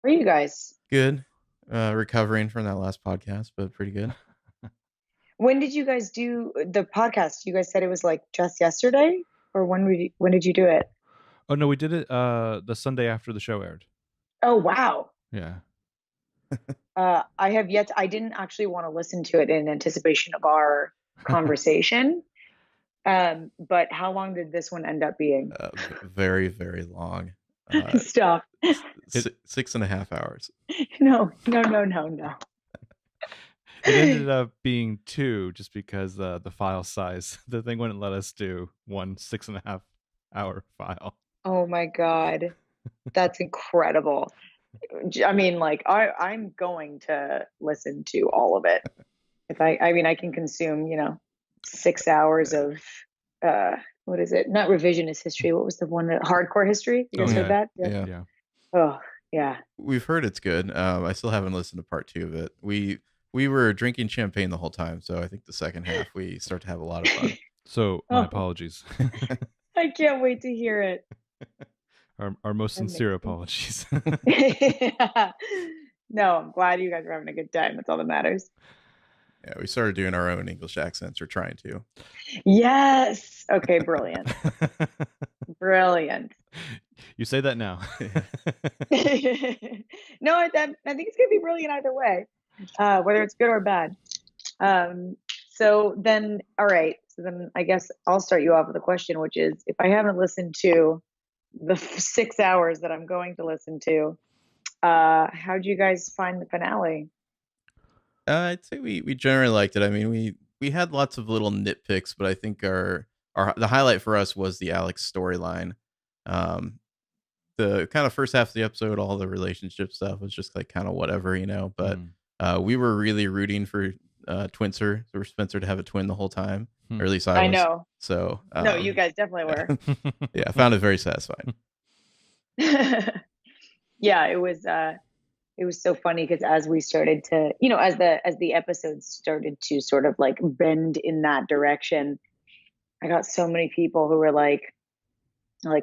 are you guys? Good. Recovering from that last podcast, but pretty good. When did you guys do the podcast? You guys said it was like just yesterday, or when did you do it? Oh no, we did it the Sunday after the show aired. Oh wow. Yeah. I didn't actually want to listen to it in anticipation of our conversation. But how long did this one end up being? Very, very long. Uh, Stop. 6.5 hours. No, no, no, no, no. It ended up being two just because the file size. The thing wouldn't let us do one 6.5 hour file. Oh my God. That's incredible. I mean, like I'm going to listen to all of it. If I mean, I can consume, 6 hours Yeah. of what is it? Not revisionist history. What was the one that hardcore history? You guys heard that? Yeah. Yeah. Oh, yeah. We've heard it's good. I still haven't listened to part two of it. We were drinking champagne the whole time, so I think the second half we start to have a lot of fun. So my Oh, apologies. I can't wait to hear it. Our most sincere apologies. No, I'm glad you guys are having a good time. That's all that matters. Yeah, we started doing our own English accents, or trying to. Yes. Okay, brilliant. Brilliant. You say that now. No, I think it's gonna be brilliant either way, whether it's good or bad. So then, all right. So then, I guess I'll start you off with a question, which is, if I haven't listened to the 6 hours that I'm going to listen to, how do you guys find the finale? I'd say we generally liked it. I mean, we had lots of little nitpicks, but I think our the highlight for us was the Alex storyline. Um, the kind of first half of the episode, all the relationship stuff was just like kind of whatever, But Mm. we were really rooting for Spencer to have a twin the whole time, or at least I I was. know. So No, you guys definitely were. yeah, I found it very satisfying. Yeah, it was so funny because as we started to, as the episodes started to sort of like bend in that direction, I got so many people who were like,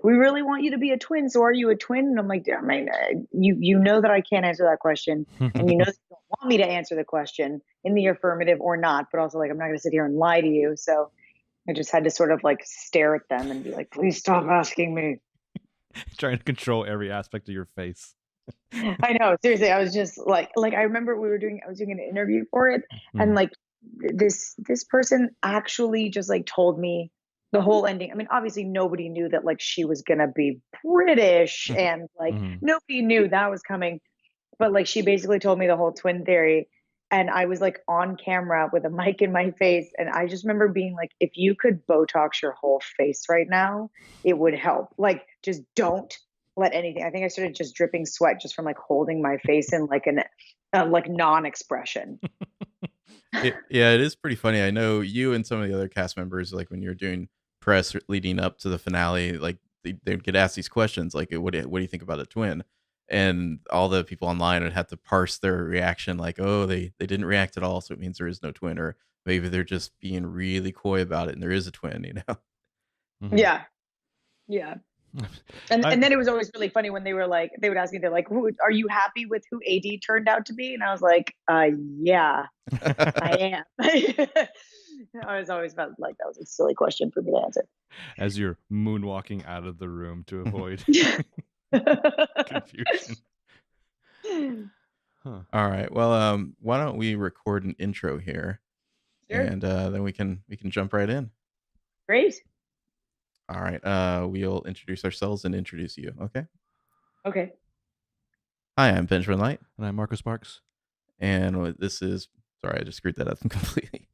we really want you to be a twin. So are you a twin? And I'm like, I mean, you know that I can't answer that question, and you know that you don't want me to answer the question in the affirmative or not. But also, like, I'm not going to sit here and lie to you. So I just had to sort of like stare at them and be like, please stop asking me. Trying to control every aspect of your face. I know, seriously. I was just like I remember I was doing an interview for it, and like this person actually just like told me the whole ending. I mean, obviously nobody knew that like she was gonna be British, and like nobody knew that was coming. But like she basically told me the whole twin theory, and I was like on camera with a mic in my face, and I just remember being like, if you could Botox your whole face right now, it would help. Like, just don't let anything. I think I started just dripping sweat just from like holding my face in like an like non-expression. Yeah, it is pretty funny. I know you and some of the other cast members, like when you're doing press leading up to the finale, like they'd get asked these questions, like, what do you think about a twin? And all the people online would have to parse their reaction, like, oh, they didn't react at all, so it means there is no twin, or maybe they're just being really coy about it and there is a twin. Yeah, yeah. And then it was always really funny when they would ask me, they're like, are you happy with who AD turned out to be? And I was like, yeah, I am. I was always felt like that was a silly question for me to answer. As you're moonwalking out of the room to avoid confusion. All right. Well, why don't we record an intro here, Sure. and then we can jump right in. Great. All right. We'll introduce ourselves and introduce you. Okay. Okay. Hi, I'm Benjamin Light, And I'm Marcus Sparks. and this is. Sorry, I just screwed that up completely.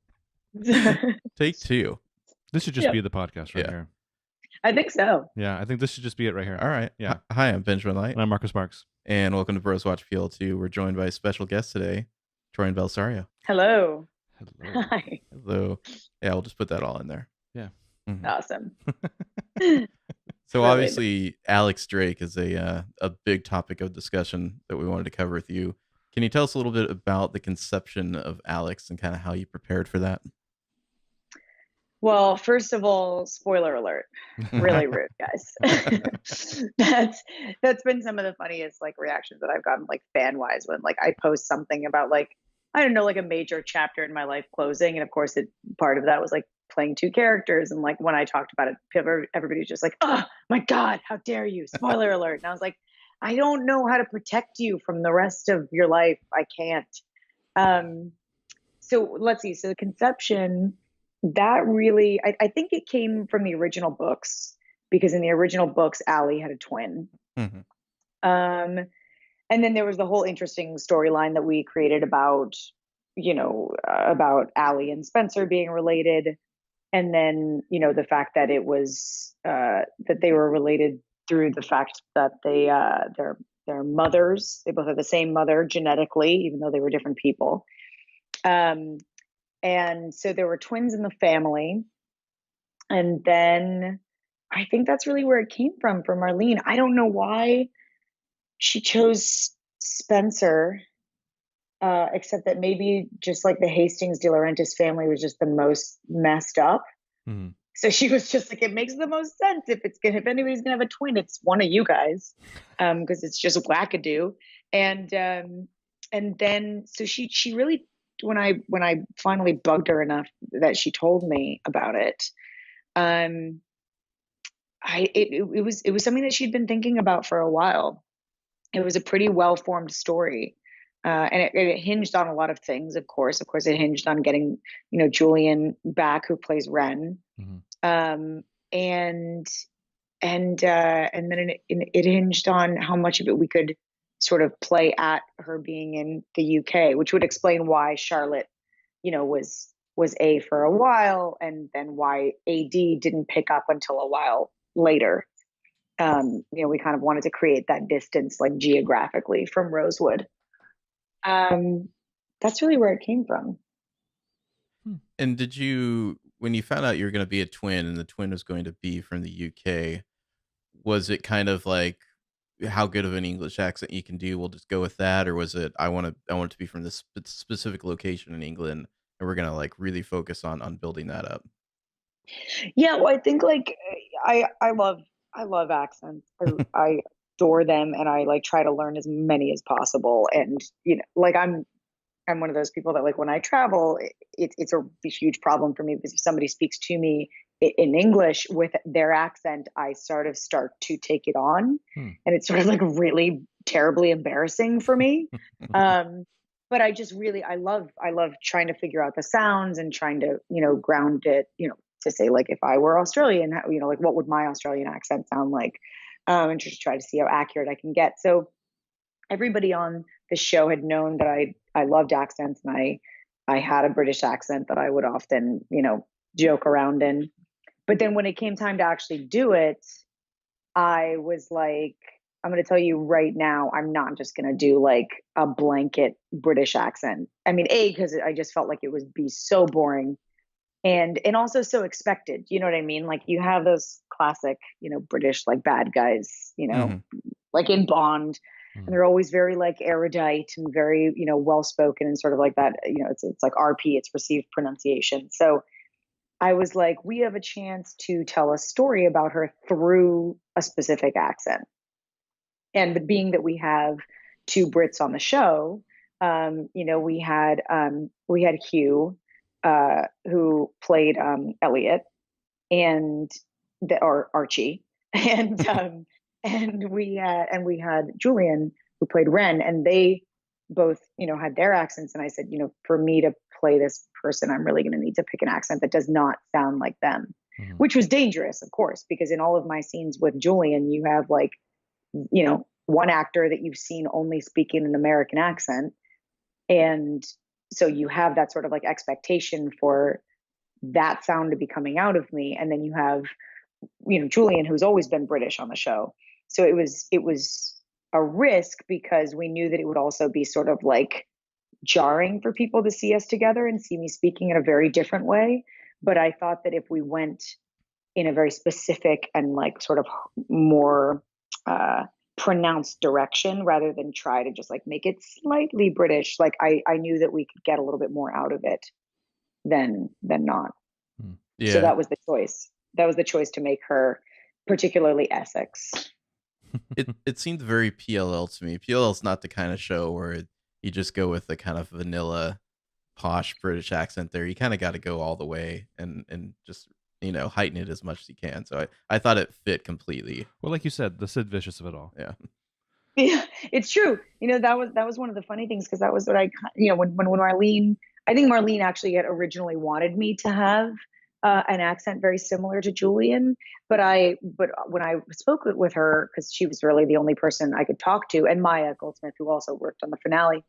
Take two. This should just be the podcast right here. I think so. Yeah, I think this should just be it right here. All right. Yeah. Hi, I'm Benjamin Light. And I'm Marcus Sparks. And welcome to Bros Watch PL2. We're joined by a special guest today, Troian Bellisario. Hello. Hello. Hi. Hello. Yeah, we'll just put that all in there. Yeah. Mhm. Awesome. So obviously, Alex Drake is a big topic of discussion that we wanted to cover with you. Can you tell us a little bit about the conception of Alex and kind of how you prepared for that? Well, first of all, spoiler alert. Really rude, guys. That's that's been some of the funniest like reactions that I've gotten like fan wise when like I post something about like I don't know like a major chapter in my life closing, and of course it part of that was like playing two characters, and like when I talked about it, everybody's just like, "Oh my god, how dare you!" Spoiler alert. And I was like, I don't know how to protect you from the rest of your life. I can't. Um, so let's see. So the conception that really, I think it came from the original books because in the original books, Allie had a twin. Mhm. Um, and then there was the whole interesting storyline that we created about, about Allie and Spencer being related, and then the fact that it was that they were related through the fact that their mothers, they both have the same mother genetically, even though they were different people. Um, and so there were twins in the family. And then I think that's really where it came from Marlene. I don't know why she chose Spencer, except that maybe just like the Hastings De Laurentiis family was just the most messed up. Mhm. So she was just like, it makes the most sense if anybody's gonna have a twin, it's one of you guys, because it's just wackadoo. And then so she really when I finally bugged her enough that she told me about it, um, it was something that she'd been thinking about for a while. It was a pretty well formed story. And it hinged on a lot of things, of course. Of course, it hinged on getting, Julian back, who plays Wren, Mhm. um, and and then it hinged on how much of it we could sort of play at her being in the UK, which would explain why Charlotte, was A for a while, and then why AD didn't pick up until a while later. We kind of wanted to create that distance, like geographically, from Rosewood. Um, that's really where it came from. And did you, when you found out you were going to be a twin and the twin was going to be from the UK, was it kind of like how good of an English accent you can do? We'll just go with that, or was it I want it to be from this specific location in England, and we're gonna like really focus on building that up? Yeah, well, I think like I love accents. I adore them, and I like try to learn as many as possible. And like I'm one of those people that like when I travel, it's a huge problem for me because if somebody speaks to me in English with their accent, I sort of start to take it on, Hmm. and it's sort of like really terribly embarrassing for me. Um, but I love trying to figure out the sounds and trying to ground it, to say like if I were Australian, like what would my Australian accent sound like, and just try to see how accurate I can get. So everybody on the show had known that I loved accents, and I had a British accent that I would often, joke around in. But then when it came time to actually do it, I was like, I'm going to tell you right now, I'm not just going to do like a blanket British accent. I mean, because I just felt like it would be so boring and also so expected. You know what I mean? Like you have those classic, British like bad guys, Hmm. like in Bond, and Mhm. they're always very like erudite and very well spoken and sort of like that. It's like RP, it's received pronunciation. So I was like, we have a chance to tell a story about her through a specific accent. And being that we have two Brits on the show, we had Hugh, who played Elliot, and or Archie, and we had Julian, who played Wren, and they both had their accents. And I said, for me to play this person, I'm really going to need to pick an accent that does not sound like them, Mhm. which was dangerous, of course, because in all of my scenes with Julian, you have like one actor that you've seen only speaking an American accent, and so you have that sort of like expectation for that sound to be coming out of me, and then you have Julian, who's always been British on the show. So it was a risk because we knew that it would also be sort of like jarring for people to see us together and see me speaking in a very different way. But I thought that if we went in a very specific and like sort of more uh, pronounced direction rather than try to just like make it slightly British, like I knew that we could get a little bit more out of it than not. Hmm. So Yeah. that was the choice. That was the choice to make her particularly Essex. It seemed very PLL to me. PLL's not the kind of show where you just go with the kind of vanilla, posh British accent there. You kind of got to go all the way and just heighten it as much as you can. So I thought it fit completely. Well, like you said, the Sid Vicious of it all. Yeah. Yeah, it's true. That was one of the funny things, because that was what when Marlene, I think Marlene actually had originally wanted me to have an accent very similar to Julian, but when I spoke with her, because she was really the only person I could talk to, and Maya Goldsmith, who also worked on the finale,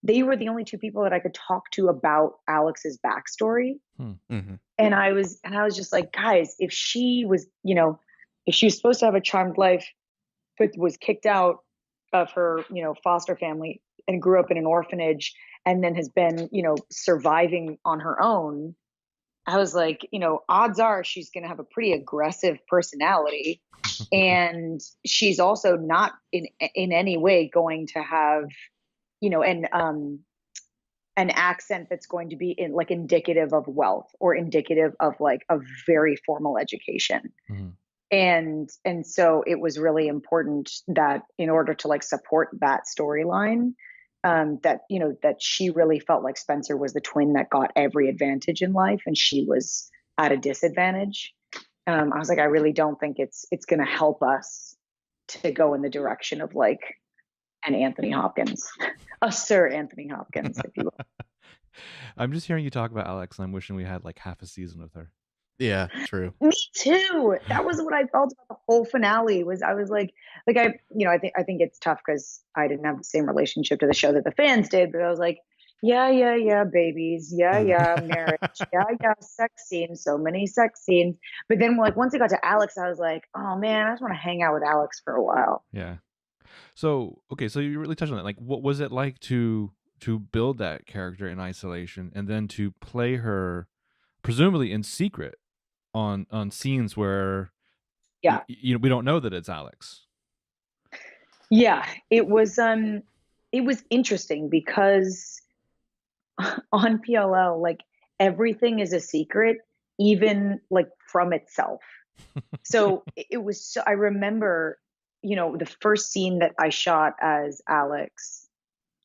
they were the only two people that I could talk to about Alex's backstory. Mm-hmm. And I was just like, guys, if she was supposed to have a charmed life, but was kicked out of her, foster family, and grew up in an orphanage, and then has been, surviving on her own, I was like, odds are she's going to have a pretty aggressive personality. And she's also not in any way going to have, an accent that's going to be indicative of wealth, or indicative of like a very formal education. Mm-hmm. And so it was really important that, in order to support that storyline, that she really felt like Spencer was the twin that got every advantage in life, and she was at a disadvantage. I was like, I really don't think it's going to help us to go in the direction of an Anthony Hopkins, a Sir Anthony Hopkins, if you will. I'm just hearing you talk about Alex, and I'm wishing we had half a season with her. Yeah, true. Me too. That was what I felt about the whole finale. I was like I think it's tough because I didn't have the same relationship to the show that the fans did, but I was like, yeah, babies, yeah, marriage, yeah, sex scenes, so many sex scenes. But then once it got to Alex, I was like, oh man, I just want to hang out with Alex for a while. Yeah. So okay, so you really touched on that. What was it like to build that character in isolation, and then to play her presumably in secret on scenes where we don't know that it's Alex? Yeah, it was interesting because on PLL, everything is a secret, even from itself. So it was I remember, the first scene that I shot as Alex,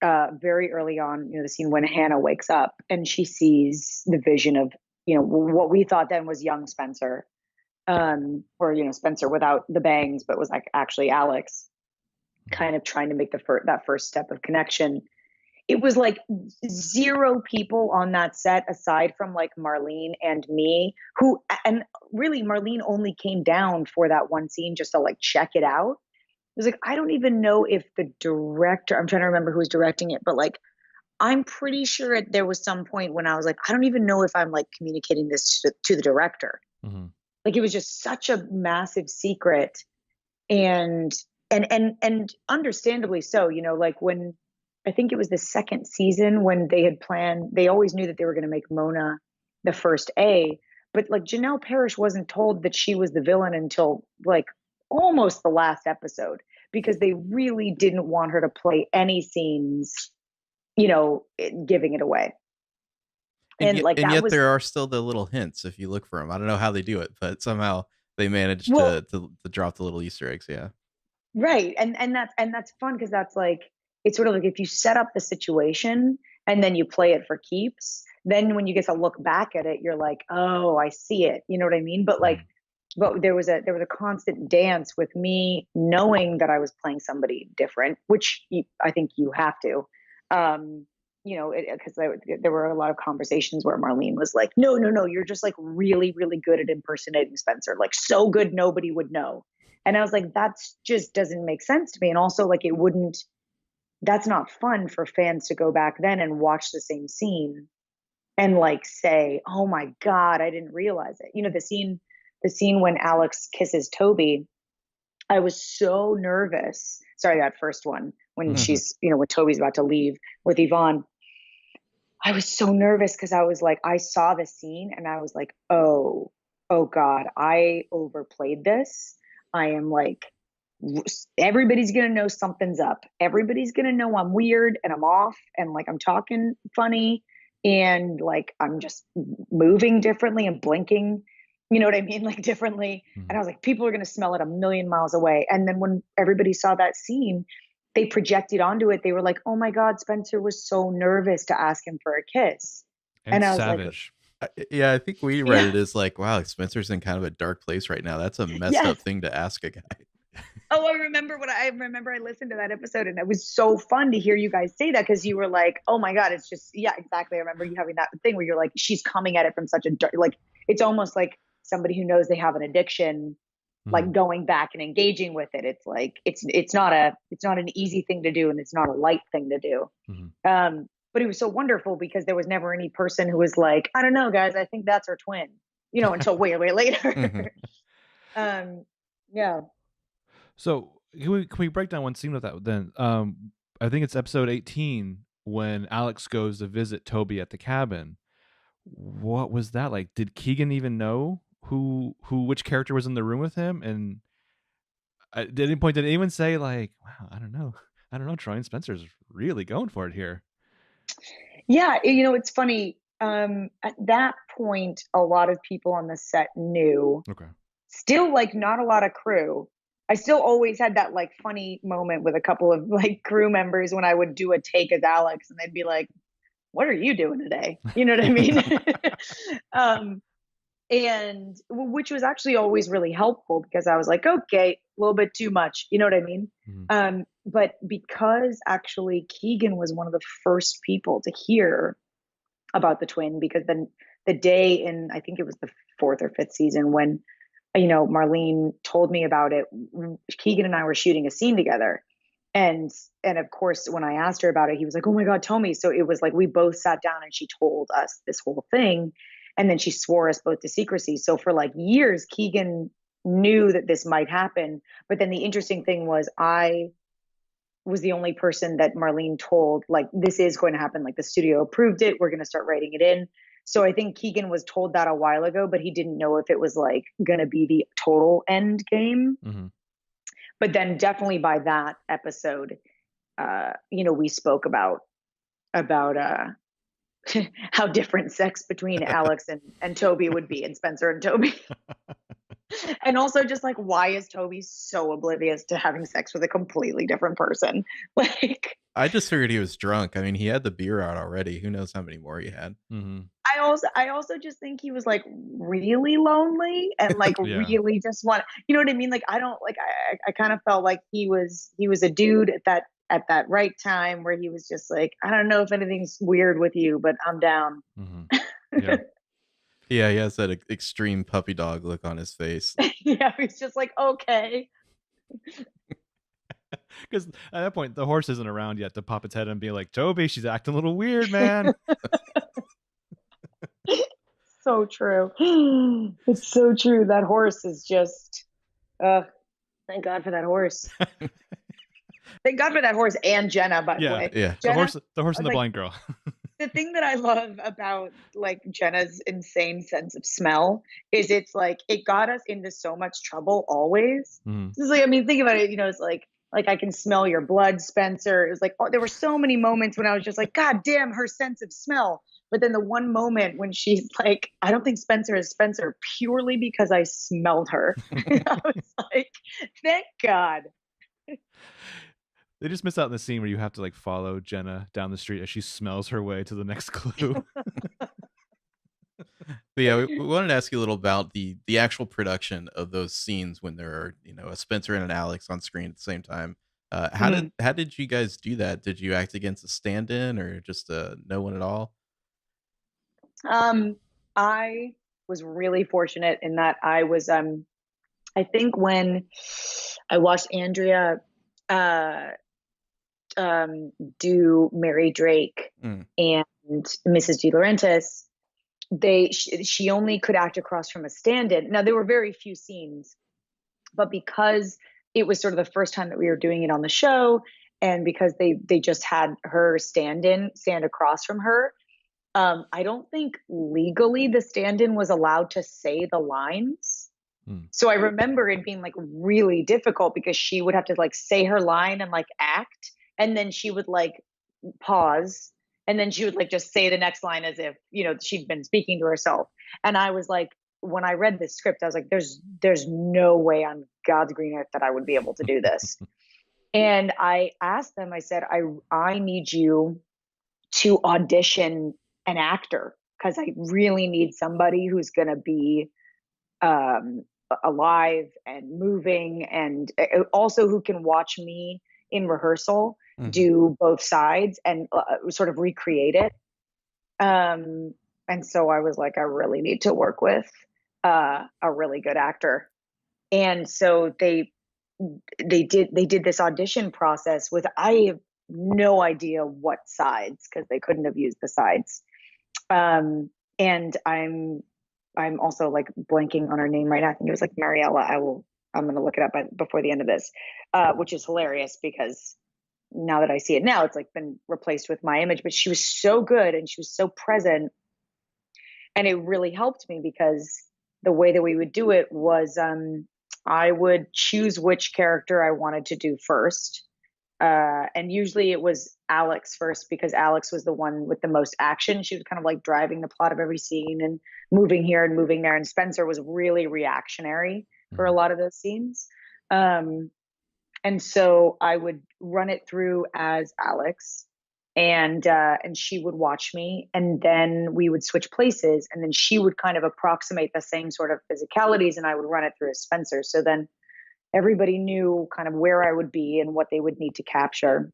very early on, the scene when Hannah wakes up and she sees the vision of, what we thought then was young Spencer, or, Spencer without the bangs, but was actually Alex, kind of trying to make that first step of connection. It was zero people on that set aside from Marlene and me, and really Marlene only came down for that one scene just to check it out. It was I don't even know if the director, I'm trying to remember who was directing it, but I'm pretty sure there was some point when I was I don't even know if I'm communicating this to the director. Mm-hmm. It was just such a massive secret, and understandably so, when I think it was the second season, when they had planned, they always knew that they were going to make Mona the first A, but Janelle Parrish wasn't told that she was the villain until almost the last episode, because they really didn't want her to play any scenes, giving it away. And yet there are still the little hints if you look for them. I don't know how they do it, but somehow they managed to drop the little Easter eggs. Yeah. Right. And that's fun, because that's it's sort of if you set up the situation and then you play it for keeps, then when you get to look back at it, you're like, oh, I see it. You know what I mean? But but there was a constant dance with me knowing that I was playing somebody different, which I think you have to, because there were a lot of conversations where Marlene was like, no, you're just really, really good at impersonating Spencer, so good nobody would know. And I was like, that just doesn't make sense to me. And also that's not fun for fans to go back then and watch the same scene and say, oh my God, I didn't realize it. The scene when Alex kisses Toby, I was so nervous. Sorry, that first one, when she's, when Toby's about to leave with Yvonne, I was so nervous because I was I saw the scene and I was like, oh God, I overplayed this. I am everybody's going to know something's up. Everybody's going to know I'm weird and I'm off and I'm talking funny. and like I'm just moving differently and blinking, you know what I mean, like differently. And I was like, people are going to smell it a million miles away. And then when everybody saw that scene, they projected onto it. They were like, oh my God, Spencer was so nervous to ask him for a kiss. And I was like, savage. Yeah, I think we read it as like, wow, Spencer's in kind of a dark place right now. That's a messed up yes. thing to ask a guy. Oh, I remember I listened to that episode, and it was so fun to hear you guys say that, because you were like, oh my God, it's just, yeah, exactly. I remember you having that thing where you're like, she's coming at it from such a dark, like, it's almost like somebody who knows they have an addiction, like going back and engaging with it. It's like, it's not an easy thing to do, and it's not a light thing to do. But it was so wonderful because there was never any person who was like, I don't know, guys, I think that's her twin, you know, until way later. Yeah. So can we break down one scene with that then? I think it's episode 18 when Alex goes to visit Toby at the cabin. What was that like? Did Keegan even know which character was in the room with him? And at any point did anyone say like, wow, I don't know, Troian Spencer's really going for it here? Yeah, you know, it's funny. At that point, a lot of people on the set knew. Okay. Still, like, not a lot of crew. I still always had that like funny moment with a couple of like crew members when I would do a take as Alex, and they'd be like, "What are you doing today?" You know what I mean? And which was actually always really helpful, because I was like, okay, a little bit too much, you know what I mean? But because actually Keegan was one of the first people to hear about the twin, because then the day in, I think it was the 4th or 5th season, when, you know, Marlene told me about it, Keegan and I were shooting a scene together. And of course, when I asked her about it, he was like, oh my God, tell me. So it was like, we both sat down and she told us this whole thing. And then she swore us both to secrecy. So for like years, Keegan knew that this might happen. But then the interesting thing was, I was the only person that Marlene told, like, this is going to happen. Like, the studio approved it. We're going to start writing it in. So I think Keegan was told that a while ago, but he didn't know if it was like going to be the total end game. But then definitely by that episode, you know, we spoke about how different sex between Alex and Toby would be, and Spencer and Toby. And also just like, why is Toby so oblivious to having sex with a completely different person? Like, I just figured he was drunk. I mean, he had the beer out already. Who knows how many more he had? I also just think he was like really lonely and like really just want, you know what I mean? Like, I don't like, I kind of felt like he was a dude at that right time, where he was just like, I don't know if anything's weird with you, but I'm down. Yeah. Yeah, he has that extreme puppy dog look on his face. Yeah, he's just like, okay. Because at that point, the horse isn't around yet to pop its head and be like, Toby, she's acting a little weird, man. So true. It's so true. That horse is just, thank God for that horse. Thank God for that horse and Jenna, by the way. Yeah. Jenna, the horse and the blind girl. The thing that I love about like Jenna's insane sense of smell is it's like, it got us into so much trouble always. It's like, I mean, think about it, you know, it's like I can smell your blood, Spencer. It was like, oh, there were so many moments when I was just like, God damn, her sense of smell. But then the one moment when she's like, I don't think Spencer is Spencer purely because I smelled her. I was like, thank God. They just miss out in the scene where you have to like follow Jenna down the street as she smells her way to the next clue. But yeah, we wanted to ask you a little about the actual production of those scenes when there are, you know, a Spencer and an Alex on screen at the same time. How did you guys do that? Did you act against a stand-in or just no one at all? I was really fortunate in that I was, I think when I watched Andrea do Mary Drake and Mrs. De Laurentiis, she only could act across from a stand-in. Now, there were very few scenes, but because it was sort of the first time that we were doing it on the show, and because they just had her stand across from her, I don't think legally the stand-in was allowed to say the lines. So I remember it being like really difficult, because she would have to like say her line and like act, and then she would like pause And then she would like just say the next line as if, she'd been speaking to herself. And I was like, when I read this script, I was like, there's no way on God's green earth that I would be able to do this. And I asked them, I said, I need you to audition an actor, because I really need somebody who's going to be alive and moving, and also who can watch me in rehearsal do both sides and sort of recreate it. And so I was like, I really need to work with a really good actor. And so they did this audition process with, I have no idea what sides, because they couldn't have used the sides. And I'm also like blanking on her name right now. I think it was like Mariella. I'm going to look it up before the end of this, which is hilarious because now that I see it now, it's like been replaced with my image, but she was so good and she was so present. And it really helped me because the way that we would do it was, I would choose which character I wanted to do first. And usually it was Alex first, because Alex was the one with the most action. She was kind of like driving the plot of every scene and moving here and moving there. And Spencer was really reactionary for a lot of those scenes. And so I would run it through as Alex, and she would watch me, and then we would switch places, and then she would kind of approximate the same sort of physicalities, and I would run it through as Spencer. So then everybody knew kind of where I would be and what they would need to capture.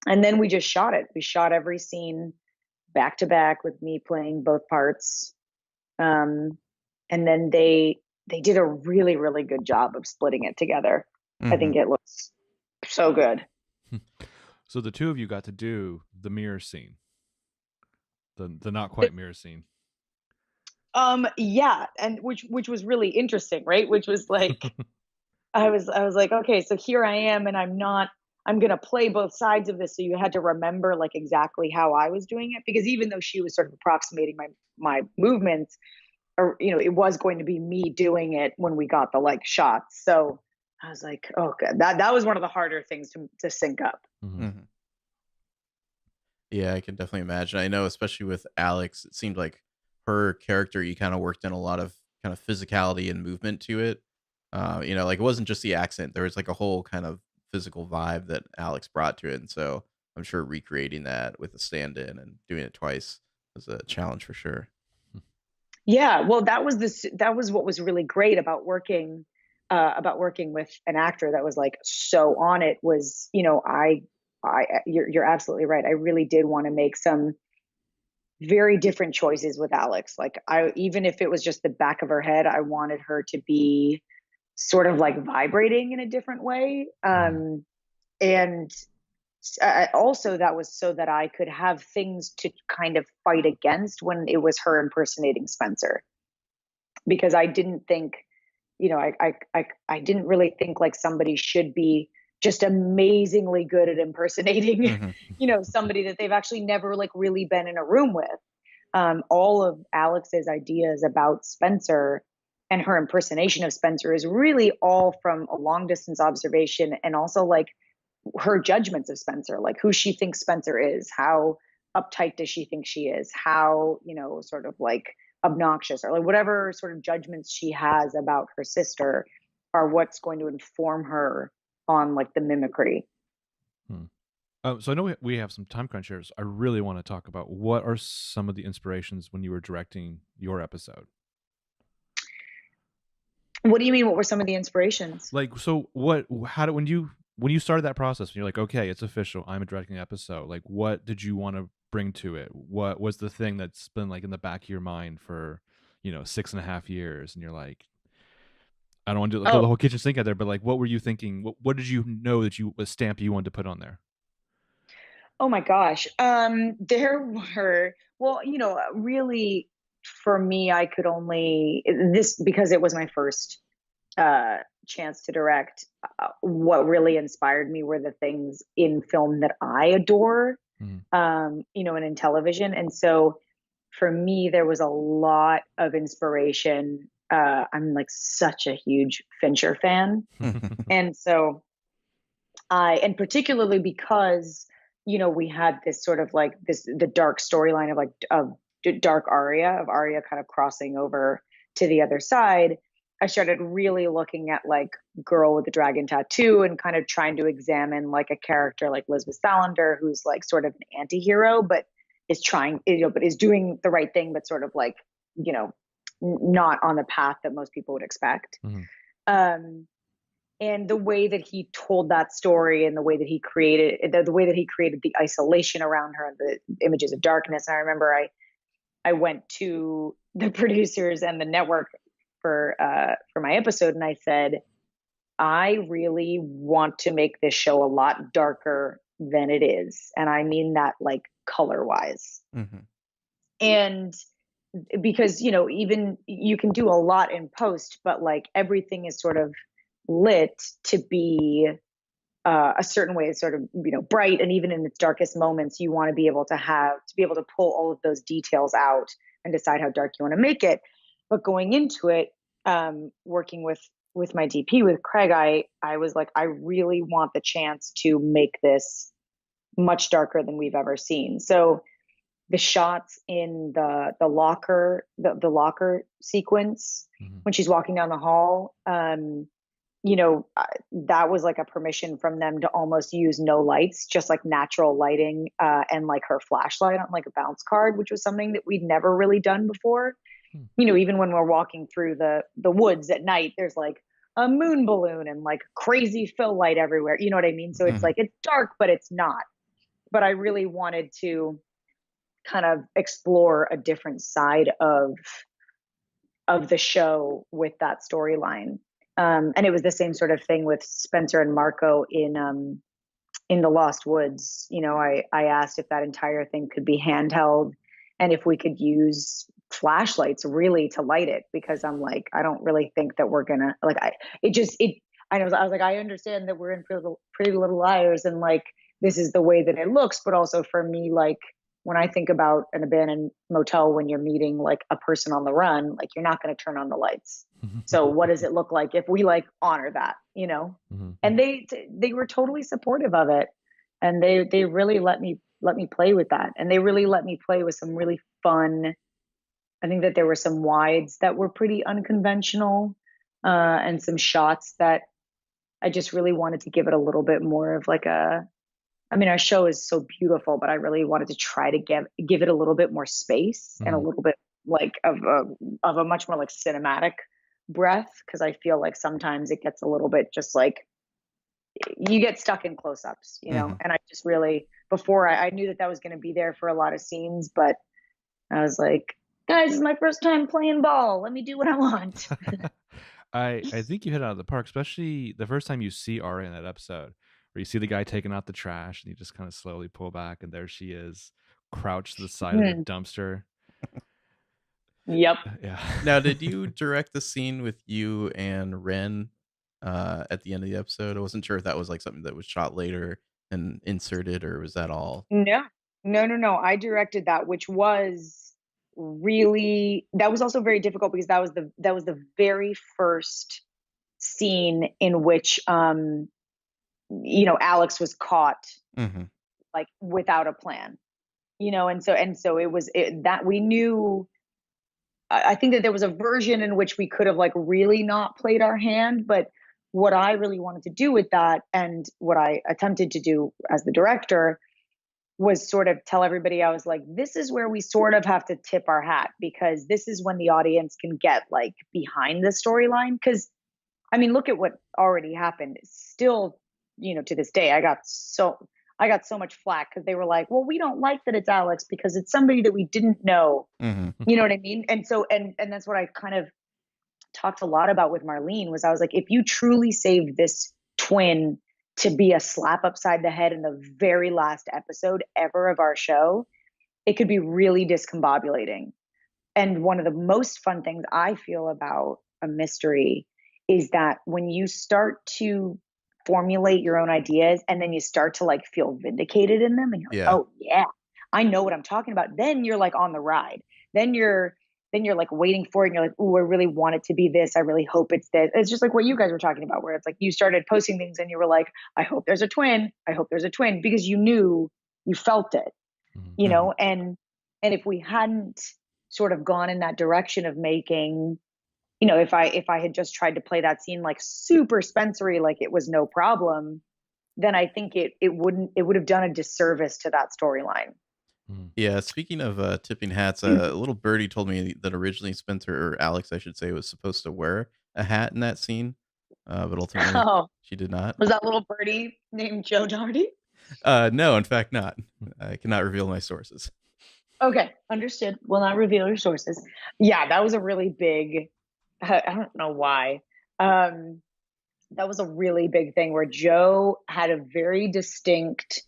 And then we just shot it. We shot every scene back to back with me playing both parts. And then they did a really, really good job of splitting it together. I think it looks so good. So the two of you got to do the mirror scene, the not quite mirror scene. Yeah, and which was really interesting, right? Which was like, I was like, okay, so here I am, and I'm going to play both sides of this. So you had to remember like exactly how I was doing it, because even though she was sort of approximating my movements, or, it was going to be me doing it when we got the like shots. So I was like, oh, good. That was one of the harder things to sync up. Yeah, I can definitely imagine. I know, especially with Alex, it seemed like her character, you kind of worked in a lot of kind of physicality and movement to it. Like it wasn't just the accent. There was like a whole kind of physical vibe that Alex brought to it. And so I'm sure recreating that with a stand-in and doing it twice was a challenge for sure. Yeah, well, that was what was really great about working with an actor that was like so on it. Was, you're absolutely right. I really did want to make some very different choices with Alex. Like, even if it was just the back of her head, I wanted her to be sort of like vibrating in a different way. And also that was so that I could have things to kind of fight against when it was her impersonating Spencer, because I didn't think, I didn't really think like somebody should be just amazingly good at impersonating, somebody that they've actually never like really been in a room with. All of Alex's ideas about Spencer and her impersonation of Spencer is really all from a long distance observation, and also like her judgments of Spencer, like who she thinks Spencer is, how uptight does she think she is, how, sort of like obnoxious, or like whatever sort of judgments she has about her sister are what's going to inform her on like the mimicry. So I know we have some time crunch here. So I really want to talk about what are some of the inspirations when you were directing your episode. What do you mean? What were some of the inspirations? Like, so when you started that process, when you're like, okay, it's official, I'm directing an episode, like what did you want to bring to it? What was the thing that's been like in the back of your mind for, 6.5 years? And you're like, I don't want to throw the whole kitchen sink out there, but like, what were you thinking? What did you know that a stamp you wanted to put on there? Oh my gosh. There were, well, really for me, I could only, because it was my first chance to direct, what really inspired me were the things in film that I adore, and in television. And so for me, there was a lot of inspiration. I'm like such a huge Fincher fan. And so and particularly because we had this sort of like the dark storyline of like of dark Arya kind of crossing over to the other side. I started really looking at like Girl with the Dragon Tattoo and kind of trying to examine like a character like Lisbeth Salander, who's like sort of an anti-hero, but is trying, but is doing the right thing, but sort of like, not on the path that most people would expect. Mm-hmm. And the way that he told that story and the way that he created the isolation around her and the images of darkness. And I remember I went to the producers and the network for my episode, and I said, I really want to make this show a lot darker than it is, and I mean that like color wise. Mm-hmm. And because even you can do a lot in post, but like everything is sort of lit to be a certain way. It's sort of bright, and even in its darkest moments, you want to be able to pull all of those details out and decide how dark you want to make it. But going into it, working with my DP, with Craig, I was like, I really want the chance to make this much darker than we've ever seen. So the shots in the locker sequence, Mm-hmm. when she's walking down the hall, that was like a permission from them to almost use no lights, just like natural lighting, and like her flashlight on like a bounce card, which was something that we'd never really done before. Even when we're walking through the woods at night, there's like a moon balloon and like crazy fill light everywhere. You know what I mean? So it's like, it's dark, but it's not. But I really wanted to kind of explore a different side of the show with that storyline. And it was the same sort of thing with Spencer and Marco in the Lost Woods. I asked if that entire thing could be handheld and if we could use flashlights really to light it, because I'm like, I don't really think that we're gonna like, I was like, I understand that we're in Pretty Little Liars and like, this is the way that it looks. But also for me, like when I think about an abandoned motel, when you're meeting like a person on the run, like you're not going to turn on the lights. So what does it look like if we like honor that, Mm-hmm. And they were totally supportive of it. And they really let me play with that. And they really let me play with some really fun, I think that there were some wides that were pretty unconventional, and some shots that I just really wanted to give it a little bit more of like our show is so beautiful, but I really wanted to try to give it a little bit more space and a little bit like of a much more like cinematic breath. Cause I feel like sometimes it gets a little bit just like you get stuck in close-ups, and I just really, before I knew that was going to be there for a lot of scenes, but I was like, guys, this is my first time playing ball. Let me do what I want. I think you hit it out of the park, especially the first time you see Arya in that episode, where you see the guy taking out the trash and you just kind of slowly pull back and there she is, crouched to the side of the dumpster. Yep. Yeah. Now, did you direct the scene with you and Wren at the end of the episode? I wasn't sure if that was like something that was shot later and inserted, or was that all? No. I directed that, which was that was also very difficult because that was the very first scene in which Alex was caught like without a plan, and so it was that we knew. I think that there was a version in which we could have like really not played our hand, but what I really wanted to do with that, and what I attempted to do as the director, was sort of tell everybody, I was like, this is where we sort of have to tip our hat, because this is when the audience can get like behind the storyline. Because I mean, look at what already happened. Still, to this day, I got so much flack because they were like, well, we don't like that it's Alex because it's somebody that we didn't know. You know what I mean? And so, and that's what I kind of talked a lot about with Marlene, was I was like, if you truly save this twin to be a slap upside the head in the very last episode ever of our show, it could be really discombobulating. And one of the most fun things I feel about a mystery is that when you start to formulate your own ideas and then you start to like feel vindicated in them and you're like, oh yeah, I know what I'm talking about. Then you're like on the ride. Then you're like waiting for it and you're like, ooh, I really want it to be this. I really hope it's this. It's just like what you guys were talking about, where it's like you started posting things and you were like, I hope there's a twin. I hope there's a twin, because you knew you felt it, you know, and if we hadn't sort of gone in that direction of making, you know, if I had just tried to play that scene like super Spencery, like it was no problem, then I think it would have done a disservice to that storyline. Yeah, speaking of tipping hats, a little birdie told me that originally Spencer, or Alex, I should say, was supposed to wear a hat in that scene, but ultimately Oh, she did not. was that little birdie named Joe Doherty? No, in fact, not. I cannot reveal my sources. Okay, understood. Will not reveal your sources. Yeah, that was a really big. I don't know why. That was a really big thing where Joe had a very distinct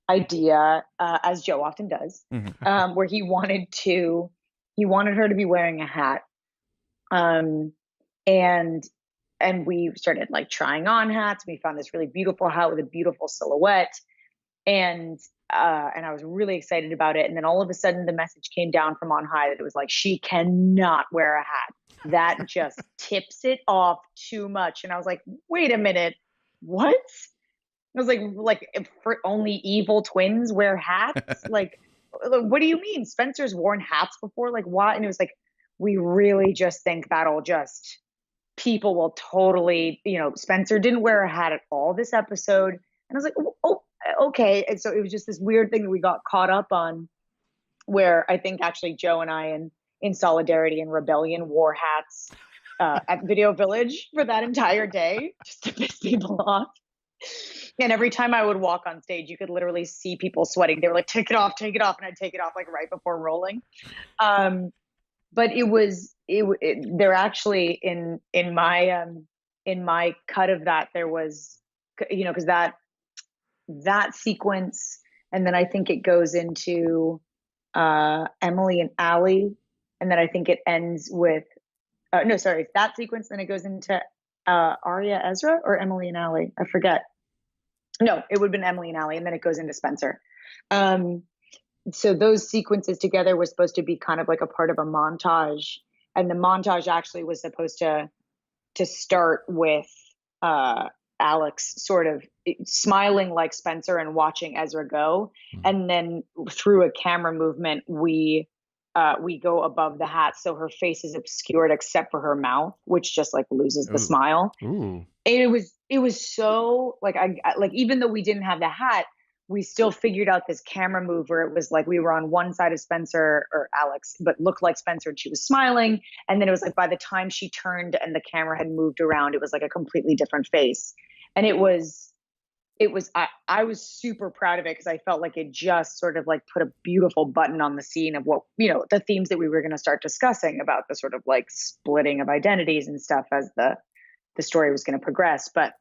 idea, as Joe often does, where he wanted her to be wearing a hat, um, and we started like trying on hats. We found this really beautiful hat with a beautiful silhouette, and I was really excited about it. And then all of a sudden, the message came down from on high that it was like, she cannot wear a hat. That just tips it off too much. And I was like, wait a minute, what? I was like, if for only evil twins wear hats? Like, what do you mean? Spencer's worn hats before? Like, why? And it was like, we really just think that'll just, people will totally, you know, Spencer didn't wear a hat at all this episode. And I was like, oh, okay. And so it was just this weird thing that we got caught up on, where I think actually Joe and I, in solidarity and rebellion, wore hats at Video Village for that entire day just to piss people off. And every time I would walk on stage, you could literally see people sweating. They were like, take it off. And I'd take it off like right before rolling. But there actually in my cut of that, there was, you know, because that sequence, and then I think it goes into Emily and Allie, and then I think it ends with no, sorry, that sequence, then it goes into Arya Ezra or Emily and Allie, I forget. No, it would have been Emily and Allie, and then it goes into Spencer. So those sequences together were supposed to be kind of like a part of a montage, and the montage actually was supposed to start with Alex sort of smiling like Spencer and watching Ezra go, and then through a camera movement, we go above the hat, so her face is obscured except for her mouth, which just like loses the smile. Ooh. It was so like I like, even though we didn't have the hat, we still figured out this camera move where it was like we were on one side of Spencer or Alex, but looked like Spencer, and she was smiling. And then it was like by the time she turned and the camera had moved around, it was like a completely different face. And I was super proud of it, because I felt like it just sort of like put a beautiful button on the scene of what, you know, the themes that we were going to start discussing about the sort of like splitting of identities and stuff as the story was going to progress. But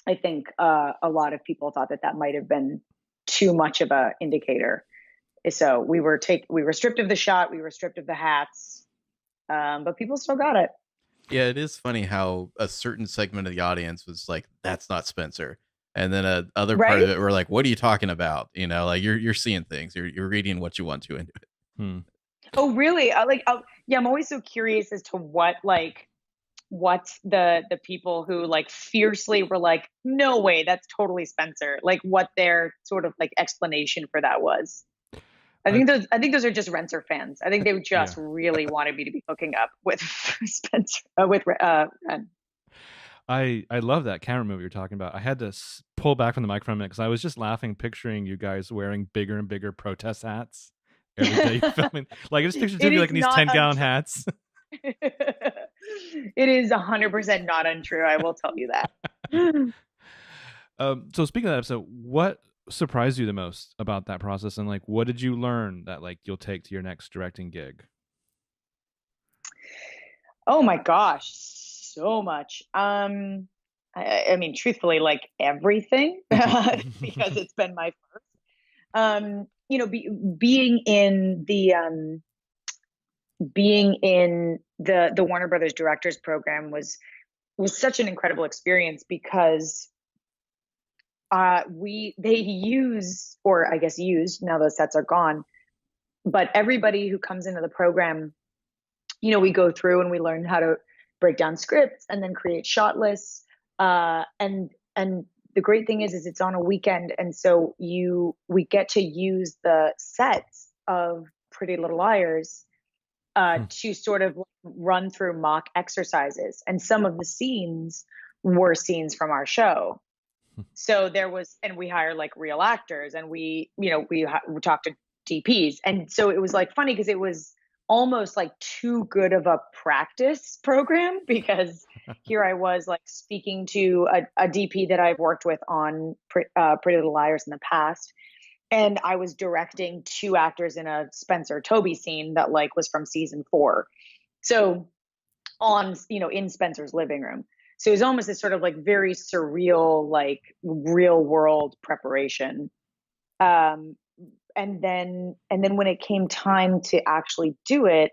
I think a lot of people thought that might have been too much of a indicator. So we were stripped of the shot, we were stripped of the hats, but people still got it. Yeah, it is funny how a certain segment of the audience was like, "That's not Spencer," and then a other part of it were like, "What are you talking about?" You know, like you're seeing things, you're reading what you want to into it. Oh, really? Yeah, I'm always so curious as to what the people who like fiercely were like, no way, that's totally Spencer, like what their sort of like explanation for that was. I think those are just Renser fans. I think they just really wanted me to be hooking up with Spencer with Ren. I love that camera move you're talking about. I had to pull back from the microphone because I was just laughing, picturing you guys wearing bigger and bigger protest hats every day you're filming. Like I just pictured you like in these 10-gallon hats. It is 100% not untrue. I will tell you that. So speaking of that episode, what surprised you the most about that process, and like what did you learn that like you'll take to your next directing gig? Oh my gosh, so much. I mean, truthfully, like everything, because it's been my first. You know, being in the Warner Brothers Directors Program was such an incredible experience, because they use, or I guess used, now those sets are gone, but everybody who comes into the program, you know, we go through and we learn how to break down scripts and then create shot lists, and the great thing is it's on a weekend, and so we get to use the sets of Pretty Little Liars to sort of run through mock exercises, and some of the scenes were scenes from our show. So there was, and we hire like real actors, and we talked to DPs, and so it was like funny because it was almost like too good of a practice program, because here I was like speaking to a DP that I've worked with on Pretty Little Liars in the past, and I was directing 2 actors in a Spencer Toby scene that like was from season 4. So on, in Spencer's living room. So it was almost this sort of like very surreal, like real world preparation. And then when it came time to actually do it,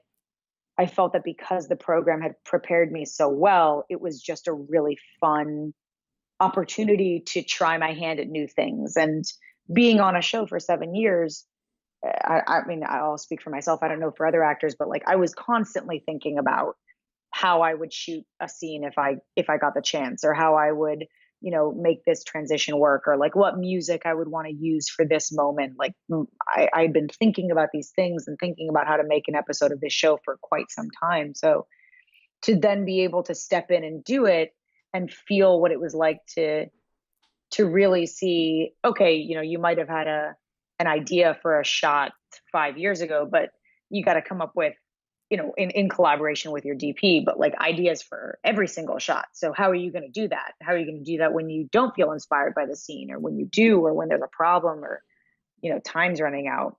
I felt that because the program had prepared me so well, it was just a really fun opportunity to try my hand at new things. And being on a show for 7 years, I mean, I'll speak for myself. I don't know for other actors, but like I was constantly thinking about how I would shoot a scene if I got the chance, or how I would, make this transition work, or like what music I would want to use for this moment. Like I'd been thinking about these things and thinking about how to make an episode of this show for quite some time. So to then be able to step in and do it and feel what it was like to really see, okay, you might have had an idea for a shot 5 years ago, but you got to come up with, in collaboration with your DP, but like ideas for every single shot. So how are you going to do that? How are you going to do that when you don't feel inspired by the scene, or when you do, or when there's a problem, or, time's running out.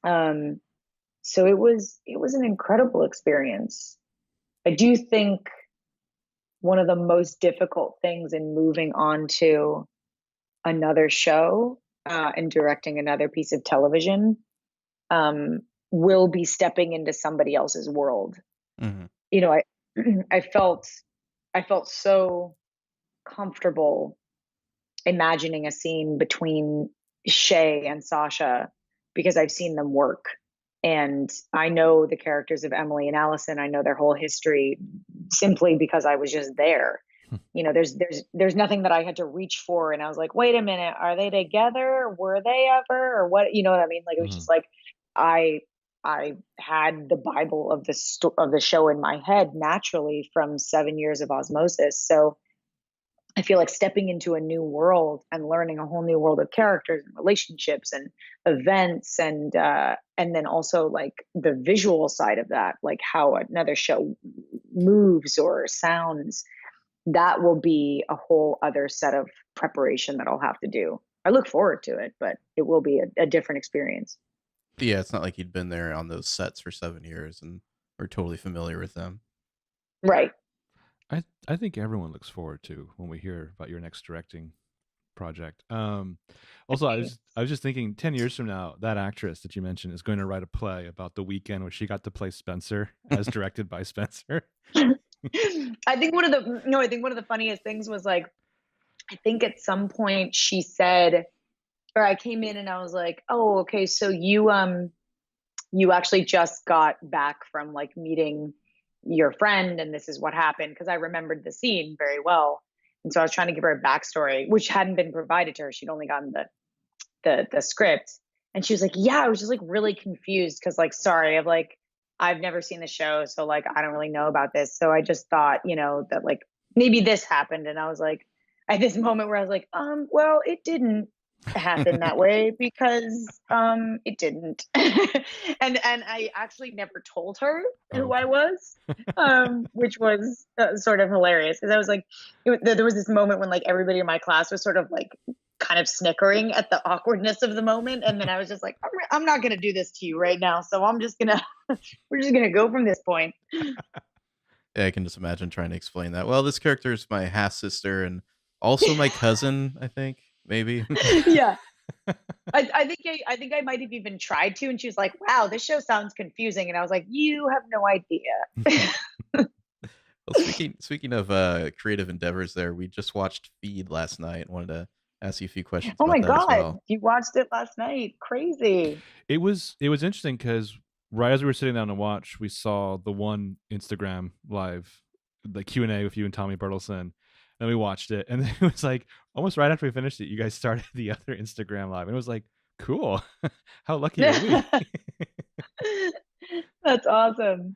So it was an incredible experience. I do think one of the most difficult things in moving on to another show and directing another piece of television will be stepping into somebody else's world. Mm-hmm. I felt so comfortable imagining a scene between Shay and Sasha because I've seen them work, and I know the characters of Emily and Allison. I know their whole history simply because I was just there. There's nothing that I had to reach for, and I was like, wait a minute, are they together? Were they ever? Or what? You know what I mean? Like it was just like I had the Bible of the show in my head naturally from 7 years of osmosis. So I feel like stepping into a new world and learning a whole new world of characters and relationships and events, and then also like the visual side of that, like how another show moves or sounds. That will be a whole other set of preparation that I'll have to do. I look forward to it, but it will be a different experience. Yeah, it's not like you'd been there on those sets for 7 years and are totally familiar with them. Right. I think everyone looks forward to when we hear about your next directing project. Also, I was just thinking 10 years from now, that actress that you mentioned is going to write a play about the weekend where she got to play Spencer as directed by Spencer. I think one of the funniest things was like, I think at some point she said, or I came in and I was like, oh, okay, so you actually just got back from like meeting your friend, and this is what happened, because I remembered the scene very well. And so I was trying to give her a backstory, which hadn't been provided to her. She'd only gotten the script. And she was like, yeah, I was just like really confused because like, sorry, I've never seen the show, so like I don't really know about this. So I just thought, that like maybe this happened. And I was like, at this moment where I was like, well, it didn't happen that way because it didn't. and I actually never told her who I was, which was sort of hilarious, because I was like, there was this moment when like everybody in my class was sort of like kind of snickering at the awkwardness of the moment, and then I was just like, I'm not gonna do this to you right now, so we're just gonna go from this point. Yeah, I can just imagine trying to explain that. Well, this character is my half sister and also my cousin, I think. Maybe. Yeah. I think I might have even tried to, and she was like, wow, this show sounds confusing. And I was like, you have no idea. Well, speaking of creative endeavors there, we just watched Feed last night and wanted to ask you a few questions Oh about my that God. as well. You watched it last night. Crazy. It was interesting because right as we were sitting down to watch, we saw the one Instagram live, the Q&A with you and Tommy Bertelsen. Then we watched it, and then it was like almost right after we finished it, you guys started the other Instagram live, and it was like, cool. How lucky are we? That's awesome.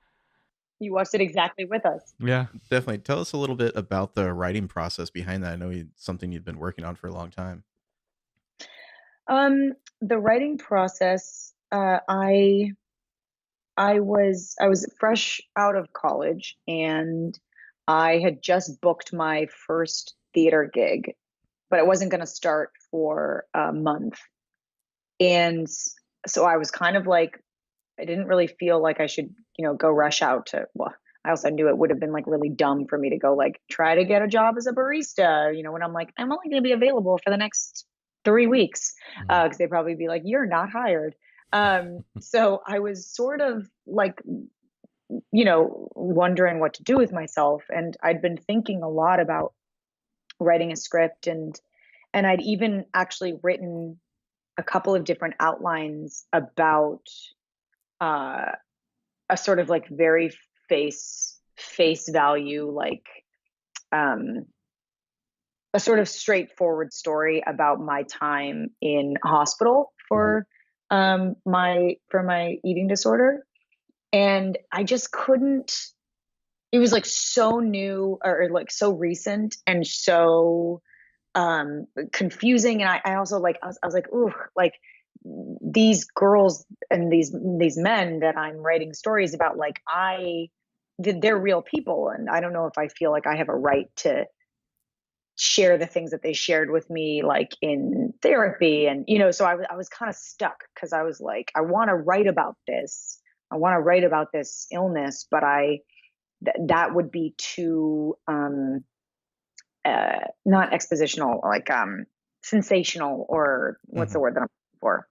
You watched it exactly with us. Yeah. Definitely. Tell us a little bit about the writing process behind that. I know something you've been working on for a long time. The writing process, I was fresh out of college, and I had just booked my first theater gig, but it wasn't going to start for a month. And so I was kind of like, I didn't really feel like I should, go rush out to, well, I also knew it would have been like really dumb for me to go like try to get a job as a barista, when I'm like, I'm only going to be available for the next 3 weeks. Because they'd probably be like, you're not hired. So I was sort of like, wondering what to do with myself. And I'd been thinking a lot about writing a script, and I'd even actually written a couple of different outlines about a sort of like very face value, like a sort of straightforward story about my time in hospital for my eating disorder. And I just couldn't, it was like so new, or like so recent, and so confusing. And I also like, I was like, ooh, like these girls and these men that I'm writing stories about, like they're real people. And I don't know if I feel like I have a right to share the things that they shared with me, like in therapy. And, so I was kind of stuck, because I was like, I want to write about this. I want to write about this illness, but that would be too, not expositional, like, sensational, or what's the word that I'm looking for?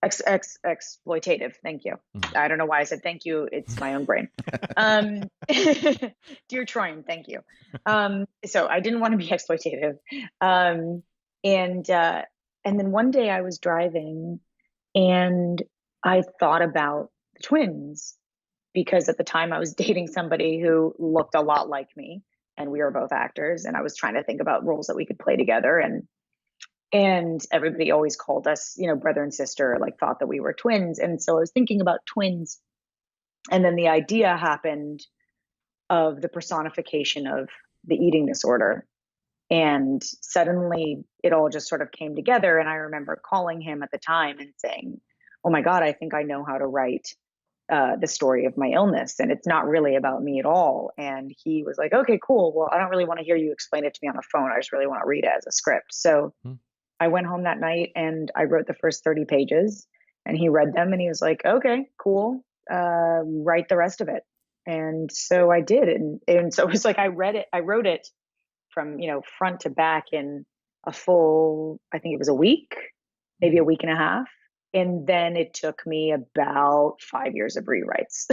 Exploitative. Thank you. I don't know why I said thank you. It's my own brain. Dear Troian, thank you. So I didn't want to be exploitative. And then one day I was driving, and I thought about the twins, because at the time I was dating somebody who looked a lot like me, and we were both actors, and I was trying to think about roles that we could play together. And everybody always called us, brother and sister, like thought that we were twins. And so I was thinking about twins. And then the idea happened of the personification of the eating disorder. And suddenly it all just sort of came together. And I remember calling him at the time and saying, oh my God, I think I know how to write the story of my illness. And it's not really about me at all. And he was like, okay, cool. Well, I don't really want to hear you explain it to me on the phone. I just really want to read it as a script. So I went home that night and I wrote the first 30 pages, and he read them and he was like, okay, cool. Write the rest of it. And so I did. And so it was like, I wrote it from, front to back in a full, I think it was a week, maybe a week and a half. And then it took me about 5 years of rewrites.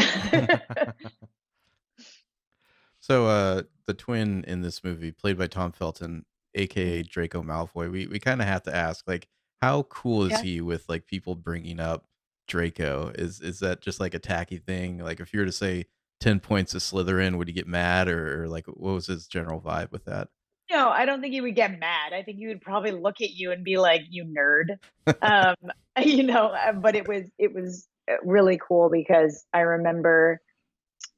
So the twin in this movie, played by Tom Felton, aka Draco Malfoy, we kind of have to ask, like, how cool is he with like people bringing up Draco? Is that just like a tacky thing? Like, if you were to say 10 points to Slytherin, would he get mad, or like what was his general vibe with that? No, I don't think he would get mad. I think he would probably look at you and be like, you nerd. But it was really cool, because I remember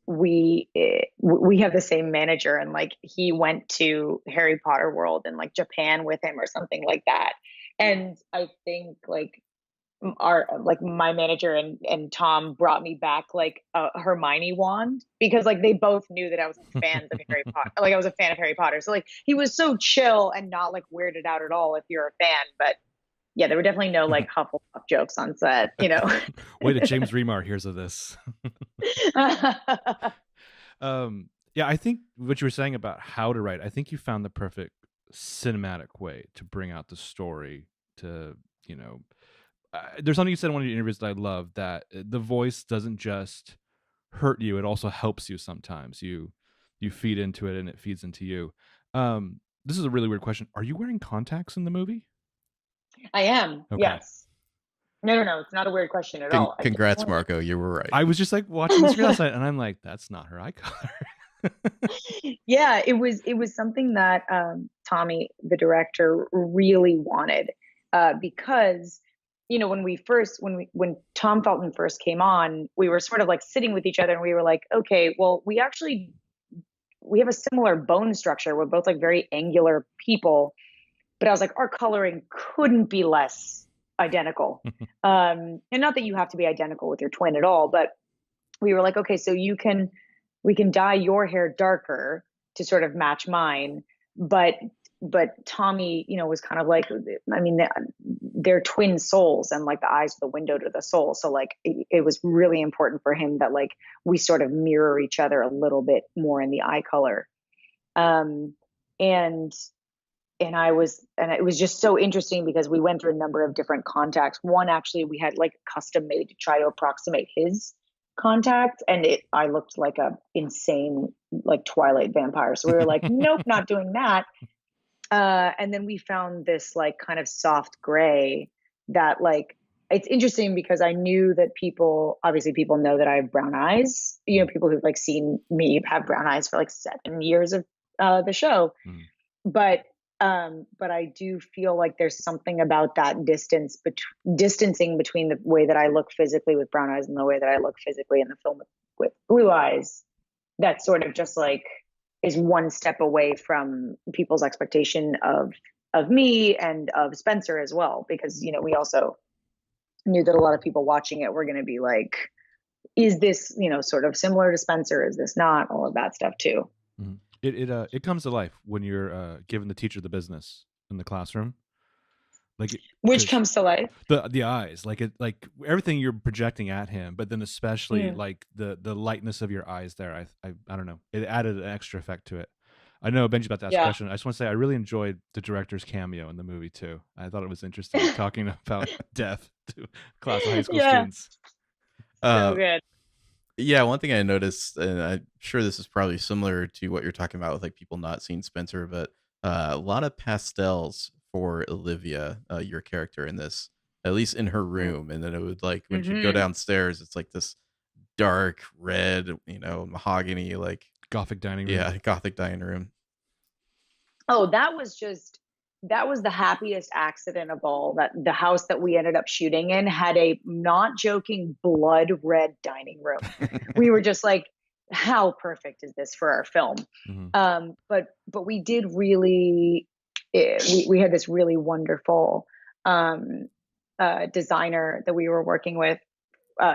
we have the same manager, and like he went to Harry Potter World in like Japan with him or something like that. And I think like my manager and Tom brought me back like a Hermione wand, because like they both knew that I was fans of Harry Potter. Like I was a fan of Harry Potter. So like he was so chill and not like weirded out at all if you're a fan. But yeah, there were definitely no like Hufflepuff jokes on set, Wait, if James Remar hears of this. Yeah, I think what you were saying about how to write, I think you found the perfect cinematic way to bring out the story. To there's something you said in one of your interviews that I love, that the voice doesn't just hurt you, it also helps you sometimes. You feed into it and it feeds into you. This is a really weird question. Are you wearing contacts in the movie? I am. Okay. Yes. No. It's not a weird question at all. Congrats, Marco. You were right. I was just like watching the screen last night, and I'm like, that's not her eye color. Yeah, it was something that Tommy, the director, really wanted, because when Tom Felton first came on, we were sort of like sitting with each other and we were like, okay, well, we have a similar bone structure. We're both like very angular people, but I was like, our coloring couldn't be less identical. And not that you have to be identical with your twin at all, but we were like, okay, so we can dye your hair darker to sort of match mine, but Tommy, was kind of like, I mean, they're twin souls, and like the eyes are the window to the soul. So like it was really important for him that like we sort of mirror each other a little bit more in the eye color. Um, and and it was just so interesting because we went through a number of different contacts. One, actually, we had like custom made to try to approximate his contact, and I looked like a insane like Twilight vampire. So we were like, nope, not doing that. And then we found this like kind of soft gray that like, it's interesting because I knew that people know that I have brown eyes. People who've like seen me have brown eyes for like 7 years of the show. But I do feel like there's something about that distancing between the way that I look physically with brown eyes and the way that I look physically in the film with blue eyes, that sort of just like is one step away from people's expectation of me and of Spencer as well, because we also knew that a lot of people watching it were going to be like, is this sort of similar to Spencer, is this not, all of that stuff too. Mm-hmm. It comes to life when you're giving the teacher the business in the classroom. Which comes to life? The eyes, like everything you're projecting at him, but then especially like the lightness of your eyes there. I don't know. It added an extra effect to it. I know Benji's about to ask a question. I just want to say I really enjoyed the director's cameo in the movie too. I thought it was interesting talking about death to a class of high school students. So good. Yeah, one thing I noticed, and I'm sure this is probably similar to what you're talking about with like people not seeing Spencer, but a lot of pastels for Olivia, your character in this, at least in her room. And then it would like when she'd go downstairs, it's like this dark red, mahogany, like Gothic dining room. Yeah, Gothic dining room. Oh, that was the happiest accident of all, that the house that we ended up shooting in had a, not joking, blood red dining room. We were just like, how perfect is this for our film? But we did really, we had this really wonderful designer that we were working with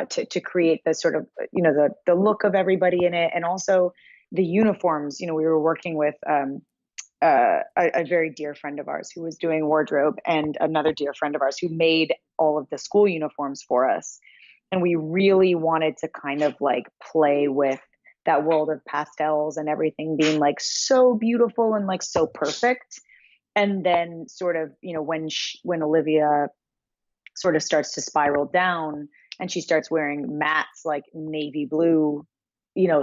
to create the sort of, the look of everybody in it. And also the uniforms. We were working with a very dear friend of ours who was doing wardrobe, and another dear friend of ours who made all of the school uniforms for us. And we really wanted to kind of like play with that world of pastels and everything being like so beautiful and like so perfect. And then sort of, when Olivia sort of starts to spiral down and she starts wearing Matt's like navy blue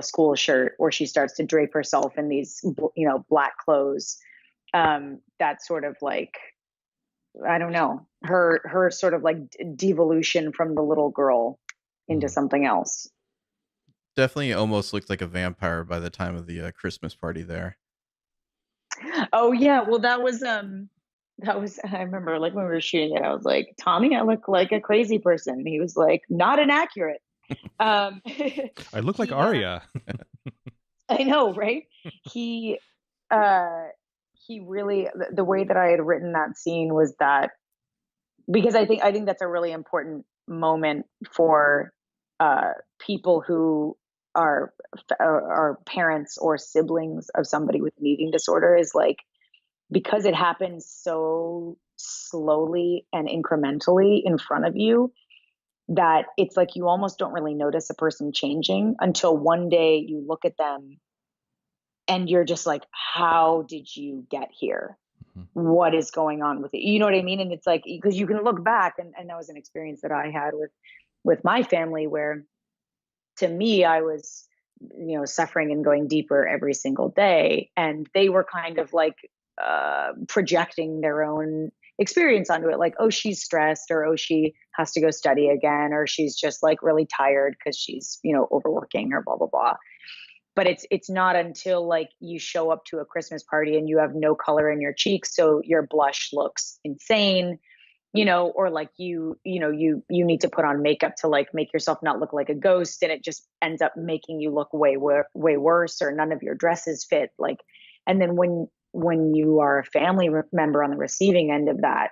school shirt, or she starts to drape herself in these, black clothes. That sort of like, I don't know, her sort of like devolution from the little girl into something else. Definitely almost looked like a vampire by the time of the Christmas party there. Oh yeah. Well, that was, I remember like when we were shooting it, I was like, Tommy, I look like a crazy person. And he was like, not inaccurate. I look like Arya. I know, right? He really, the way that I had written that scene was that, because I think that's a really important moment for people who are parents or siblings of somebody with an eating disorder, is like, because it happens so slowly and incrementally in front of you, that it's like you almost don't really notice a person changing until one day you look at them and you're just like, how did you get here? What is going on with it? You know what I mean? And it's like, because you can look back, and that was an experience that I had with my family, where to me, I was, suffering and going deeper every single day. And they were kind of like projecting their own experience onto it, like, oh, she's stressed, or oh, she has to go study again, or she's just like really tired because she's overworking, or blah blah blah. but it's not until like you show up to a Christmas party and you have no color in your cheeks, so your blush looks insane, or like you need to put on makeup to like make yourself not look like a ghost, and it just ends up making you look way worse, or none of your dresses fit. Like, and then when you are a family member on the receiving end of that,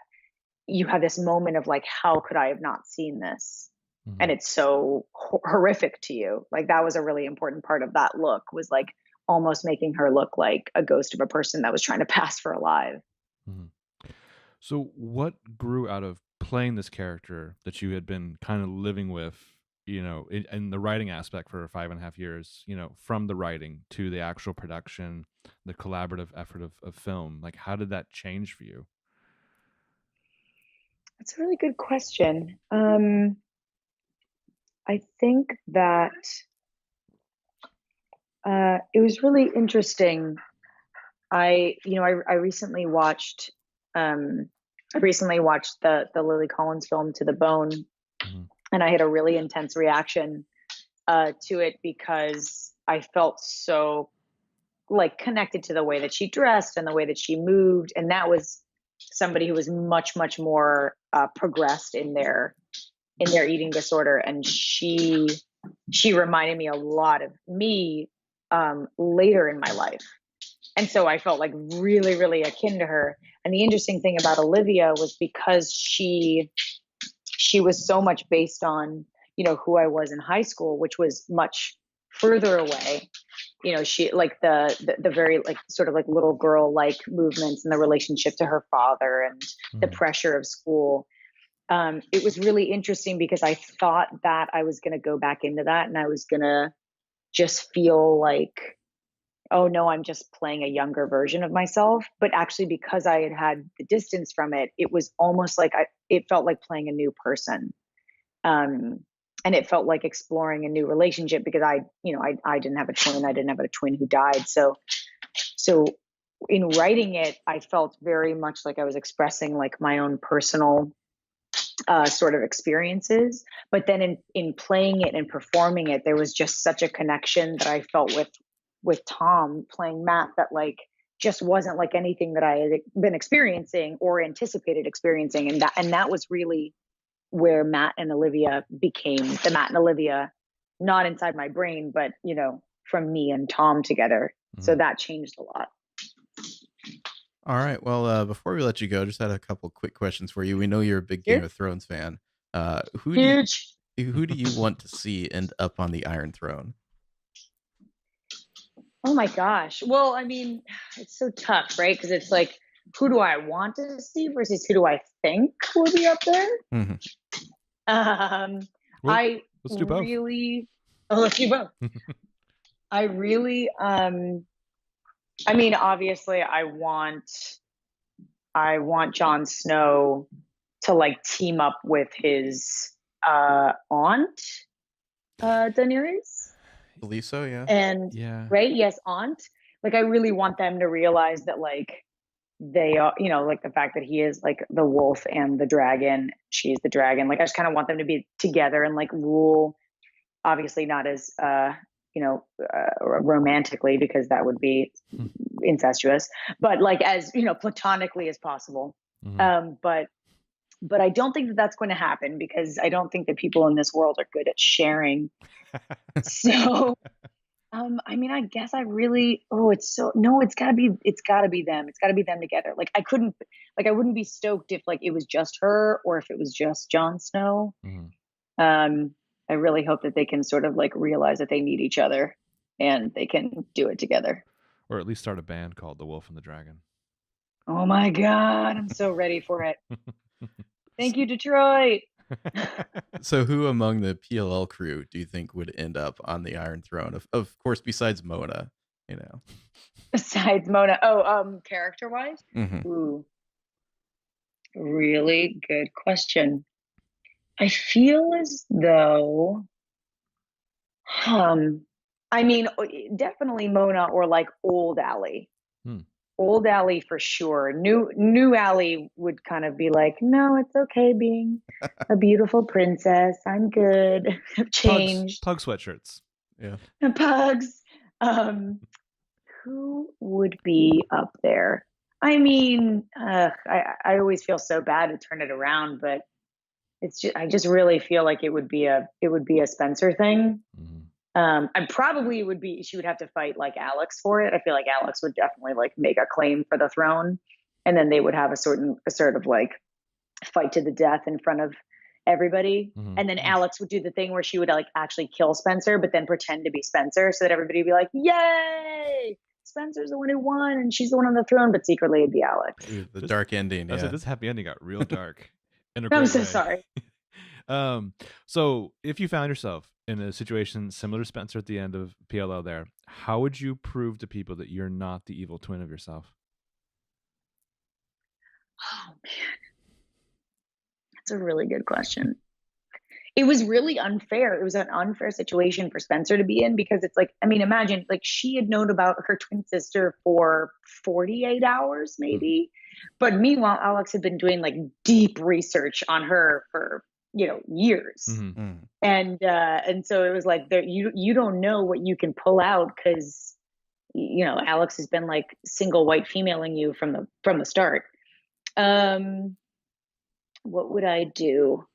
you have this moment of like, how could I have not seen this? Mm-hmm. And it's so horrific to you. Like, that was a really important part of that look, was like almost making her look like a ghost of a person that was trying to pass for alive. Mm-hmm. So what grew out of playing this character that you had been kind of living with, in the writing aspect for 5.5 years, from the writing to the actual production, the collaborative effort of film? Like, how did that change for you? That's a really good question. I think that it was really interesting. I recently watched the Lily Collins film To the Bone, mm-hmm. and I had a really intense reaction to it because I felt so like connected to the way that she dressed and the way that she moved, and that was somebody who was much more progressed in their eating disorder, and she reminded me a lot of me later in my life. And so I felt like really, really akin to her. And the interesting thing about Olivia was because she was so much based on, who I was in high school, which was much further away. She like the very like sort of like little girl like movements and the relationship to her father and the pressure of school. It was really interesting because I thought that I was going to go back into that and I was going to just feel like, oh no, I'm just playing a younger version of myself. But actually, because I had the distance from it, it was almost like it felt like playing a new person. And it felt like exploring a new relationship because I didn't have a twin. I didn't have a twin who died. So in writing it, I felt very much like I was expressing like my own personal sort of experiences. But then in playing it and performing it, there was just such a connection that I felt with Tom playing Matt that like just wasn't like anything that I had been experiencing or anticipated experiencing. And that was really where Matt and Olivia became the Matt and Olivia, not inside my brain, but, from me and Tom together. Mm-hmm. So that changed a lot. All right. Well, before we let you go, just had a couple quick questions for you. We know you're a big Game of Thrones fan. Who do you want to see end up on the Iron Throne? Oh my gosh. Well, I mean, it's so tough, right? Because it's like, who do I want to see versus who do I think will be up there? Mm-hmm. Let's do both. Let's do both. I really, I mean, obviously I want Jon Snow to like team up with his aunt, Daenerys. I believe so, yeah. And right, yes, aunt. Like, I really want them to realize that like they are, like the fact that he is like the wolf and the dragon, she's the dragon. Like, I just kind of want them to be together and like rule. Obviously, not as romantically, because that would be incestuous, but like as platonically as possible. Mm-hmm. But I don't think that that's going to happen because I don't think that people in this world are good at sharing. So, I mean, I guess I really, it's gotta be them. It's gotta be them together. Like, I wouldn't be stoked if like it was just her or if it was just Jon Snow. Mm-hmm. I really hope that they can sort of like realize that they need each other and they can do it together. Or at least start a band called The Wolf and the Dragon. Oh my God, I'm so ready for it. Thank you, Detroit. So who among the PLL crew do you think would end up on the Iron Throne? Of course, besides Mona, Besides Mona. Oh, character-wise? Mm-hmm. Ooh. Really good question. I feel as though, I mean, definitely Mona or like old Allie. Old Allie for sure. New Allie would kind of be like, no, it's okay being a beautiful princess. I'm good. I've changed. Pug sweatshirts. Yeah. And pugs. Who would be up there? I mean, I always feel so bad to turn it around, but I just really feel like it would be a Spencer thing. And probably she would have to fight like Alex for it. I feel like Alex would definitely like make a claim for the throne, and then they would have a sort of like fight to the death in front of everybody. And then Alex would do the thing where she would like actually kill Spencer, but then pretend to be Spencer so that everybody would be like, yay, Spencer's the one who won and she's the one on the throne, but secretly it'd be Alex. Ooh, the dark ending. Yeah. This happy ending got real dark. I'm so sorry. So if you found yourself in a situation similar to Spencer at the end of PLL there, how would you prove to people that you're not the evil twin of yourself? Oh man, that's a really good question. It was really unfair. It was an unfair situation for Spencer to be in, because it's like, I mean, imagine like she had known about her twin sister for 48 hours maybe. But meanwhile, Alex had been doing like deep research on her for, years. And so it was like, you don't know what you can pull out, because, Alex has been like single white femaling you from the start. What would I do?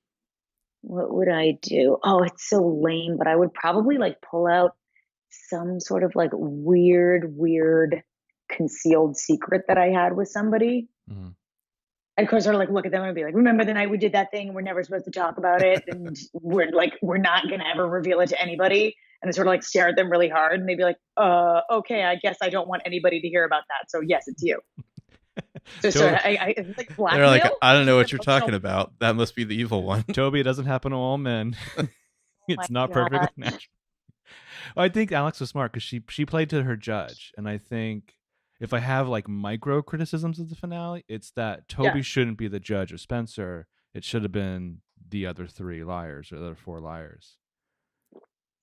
Oh, it's so lame, but I would probably like pull out some sort of like weird concealed secret that I had with somebody. And of course, sort of like look at them and be like, remember the night we did that thing and we're never supposed to talk about it, and we're not gonna ever reveal it to anybody. And I sort of like stare at them really hard, and they'd be like, okay, I guess I don't want anybody to hear about that, so yes, it's you. So I like blackmail. They're like, I don't know what you're talking about. That must be the evil one. Toby, it doesn't happen to all men. It's not perfectly natural. Well, I think Alex was smart because she played to her judge, and I think if I have like micro criticisms of the finale, it's that Toby shouldn't be the judge of Spencer. It should have been the other 3 liars or the other 4 liars.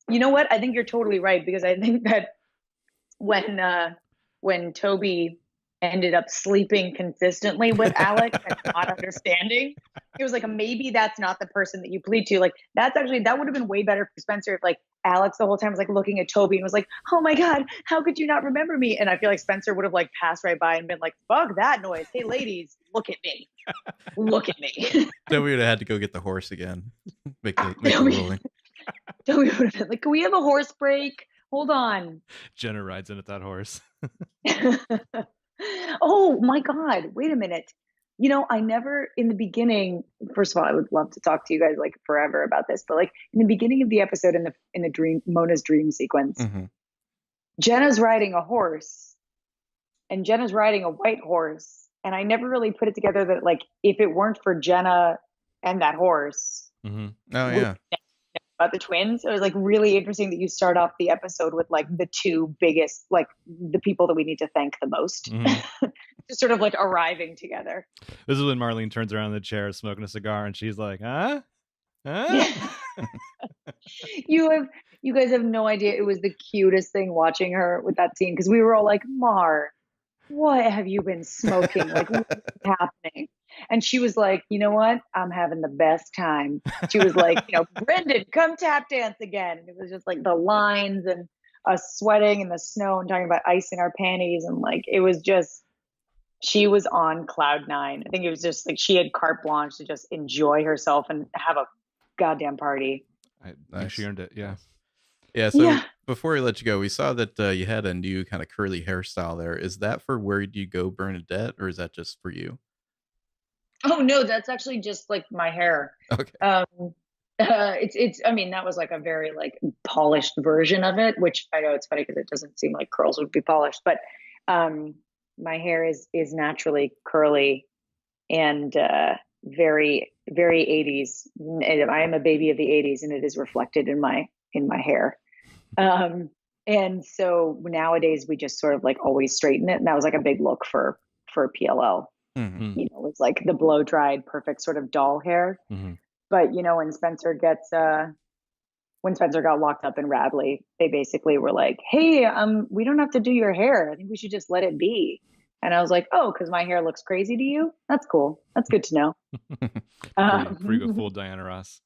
You know what? I think you're totally right, because I think that when Toby ended up sleeping consistently with Alex and not understanding, it was like, maybe that's not the person that you plead to. Like that would have been way better for Spencer if like Alex the whole time was like looking at Toby and was like, oh my God, how could you not remember me? And I feel like Spencer would have like passed right by and been like, fuck that noise. Hey ladies, look at me. Look at me. Then we would have had to go get the horse again. Make the ruling. Toby would have been like, can we have a horse break? Hold on. Jenna rides in at that horse. Oh my God, wait a minute. I never, in the beginning, first of all, I would love to talk to you guys like forever about this, but like in the beginning of the episode, in the dream, Mona's dream sequence, Jenna's riding a horse and Jenna's riding a white horse. And I never really put it together that like, if it weren't for Jenna and that horse, oh yeah, about the twins, it was like really interesting that you start off the episode with like the 2 biggest, like the people that we need to thank the most, just sort of like arriving together. This is when Marlene turns around in the chair smoking a cigar and she's like, huh? Yeah. You guys have no idea. It was the cutest thing watching her with that scene, because we were all like, Mar, what have you been smoking? Like, what's happening? And she was like, you know what? I'm having the best time. She was like, Brendan, come tap dance again. And it was just like the lines and us sweating in the snow and talking about ice in our panties. And like, it was just, she was on cloud 9. I think it was just like she had carte blanche to just enjoy herself and have a goddamn party. I think she earned it. Yeah. Yeah. So before we let you go, we saw that you had a new kind of curly hairstyle there. Is that for Where Do You Go, Bernadette, or is that just for you? Oh no, that's actually just like my hair. Okay. It's I mean, that was like a very like polished version of it, which I know it's funny because it doesn't seem like curls would be polished, but my hair is naturally curly and very, very 80s. I am a baby of the 80s, and it is reflected in my hair. And so nowadays we just sort of like always straighten it, and that was like a big look for PLL. It was like the blow dried, perfect sort of doll hair. But when Spencer got locked up in Radley, they basically were like, hey, we don't have to do your hair. I think we should just let it be. And I was like, oh, because my hair looks crazy to you? That's cool. That's good to know. Pretty good, full Diana Ross.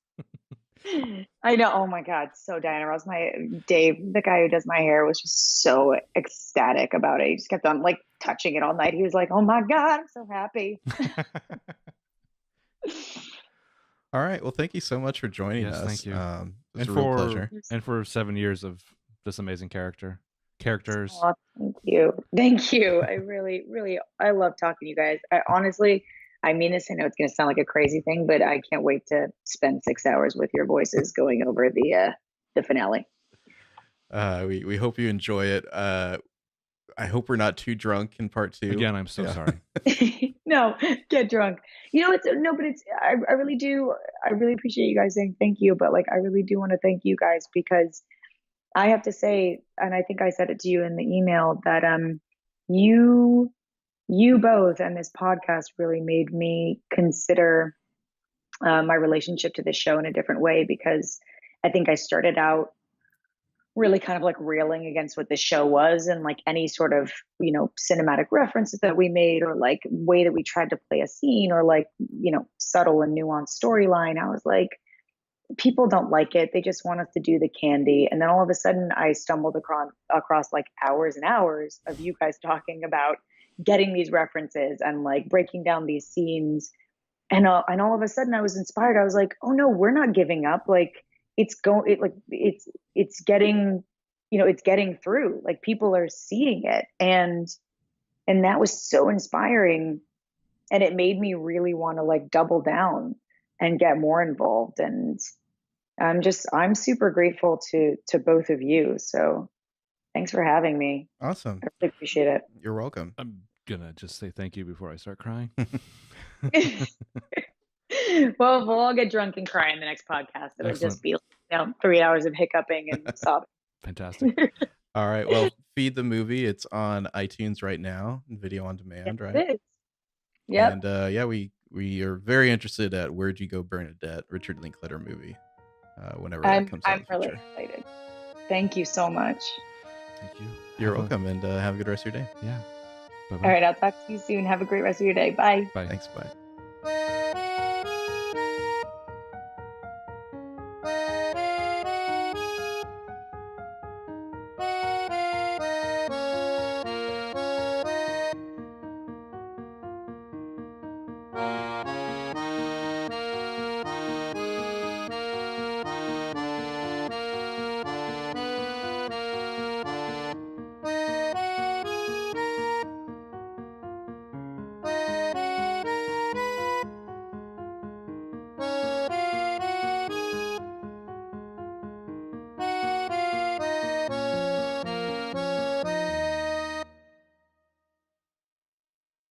I know. Oh my God. So Diana Ross, Dave, the guy who does my hair, was just so ecstatic about it. He just kept on like touching it all night. He was like, "Oh my God, I'm so happy." All right. Well, thank you so much for joining Yes, us. thank you. It's a real pleasure. And for 7 years of this amazing characters. Oh, thank you. Thank you. I really, really, I love talking to you guys. I honestly, I mean this. I know it's going to sound like a crazy thing, but I can't wait to spend 6 hours with your voices going over the finale. We hope you enjoy it. I hope we're not too drunk in part 2. Again, I'm so sorry. No, get drunk. You know, but I really do. I really appreciate you guys saying thank you, but like, I really do want to thank you guys, because I have to say, and I think I said it to you in the email, that you both and this podcast really made me consider my relationship to this show in a different way, because I think I started out really kind of like railing against what this show was, and like any sort of, cinematic references that we made, or like way that we tried to play a scene, or like, subtle and nuanced storyline. I was like, people don't like it. They just want us to do the candy. And then all of a sudden I stumbled across like hours and hours of you guys talking about getting these references and like breaking down these scenes. And all of a sudden I was inspired. I was like, oh no, we're not giving up. Like it's getting, it's getting through. Like people are seeing it. And that was so inspiring. And it made me really want to like double down and get more involved. And I'm super grateful to both of you. So thanks for having me. Awesome. I really appreciate it. You're welcome. I'm gonna just say thank you before I start crying. Well, we'll all get drunk and cry in the next podcast. It'll just be 3 hours of hiccuping and sobbing. Fantastic. All right. Well, Feed the Movie. It's on iTunes right now, video on demand, right? It is. Yep. And yeah, we are very interested at Where'd You Go, Bernadette, Richard Linklater movie. Whenever that comes out. I'm really excited. Thank you so much. Thank you. You're welcome, and have a good rest of your day. Yeah. Bye-bye. All right, I'll talk to you soon. Have a great rest of your day. Bye. Bye. Thanks. Bye.